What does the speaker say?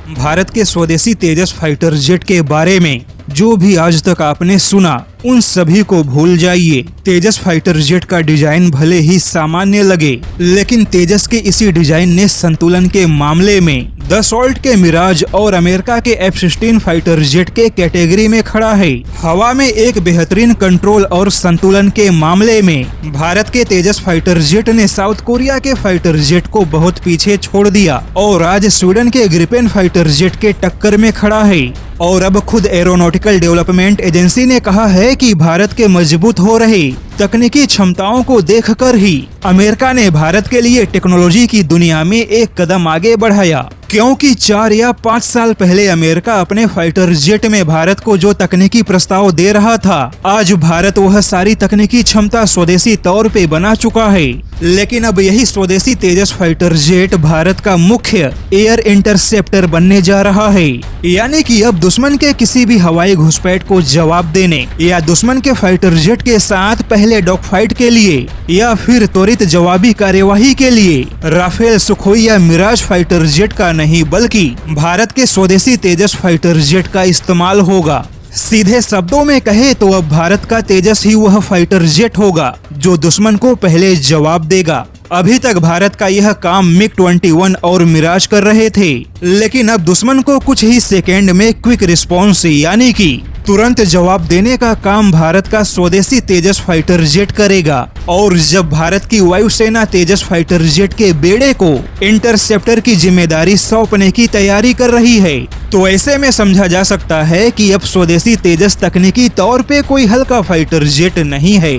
भारत के स्वदेशी तेजस fighter jet के बारे में जो भी आज तक आपने सुना उन सभी को भूल जाइए। तेजस फाइटर जेट का डिजाइन भले ही सामान्य लगे, लेकिन तेजस के इसी डिजाइन ने संतुलन के मामले में दसॉल्ट के मिराज और अमेरिका के F-16 फाइटर जेट के कैटेगरी में खड़ा है। हवा में एक बेहतरीन कंट्रोल और संतुलन के मामले में भारत के तेजस फाइटर जेट ने साउथ कोरिया के फाइटर जेट को बहुत पीछे छोड़ दिया और आज स्वीडन के ग्रिपेन फाइटर जेट के टक्कर में खड़ा है। और अब खुद एरोनॉटिकल डेवलपमेंट एजेंसी ने कहा है कि भारत के मजबूत हो रहे तकनीकी क्षमताओं को देखकर ही अमेरिका ने भारत के लिए टेक्नोलॉजी की दुनिया में एक कदम आगे बढ़ाया, क्योंकि 4 या 5 साल पहले अमेरिका अपने फाइटर जेट में भारत को जो तकनीकी प्रस्ताव दे रहा था, आज भारत वह सारी तकनीकी क्षमता स्वदेशी तौर पे बना चुका है। लेकिन अब यही स्वदेशी तेजस फाइटर जेट भारत का मुख्य एयर इंटरसेप्टर बनने जा रहा है, यानी कि अब दुश्मन के किसी भी हवाई घुसपैठ को जवाब देने या दुश्मन के फाइटर जेट के साथ पहले डॉग फाइट के लिए या फिर त्वरित जवाबी कार्यवाही के लिए राफेल, सुखोई या मिराज फाइटर जेट का नहीं बल्कि भारत के स्वदेशी तेजस फाइटर जेट का इस्तेमाल होगा। सीधे शब्दों में कहे तो अब भारत का तेजस ही वह फाइटर जेट होगा जो दुश्मन को पहले जवाब देगा। अभी तक भारत का यह काम MiG-21 और मिराज कर रहे थे, लेकिन अब दुश्मन को कुछ ही सेकेंड में क्विक रिस्पॉन्स यानी कि तुरंत जवाब देने का काम भारत का स्वदेशी तेजस फाइटर जेट करेगा। और जब भारत की वायुसेना तेजस फाइटर जेट के बेड़े को इंटरसेप्टर की जिम्मेदारी सौंपने की तैयारी कर रही है, तो ऐसे में समझा जा सकता है कि अब स्वदेशी तेजस तकनीकी तौर पे कोई हल्का फाइटर जेट नहीं है।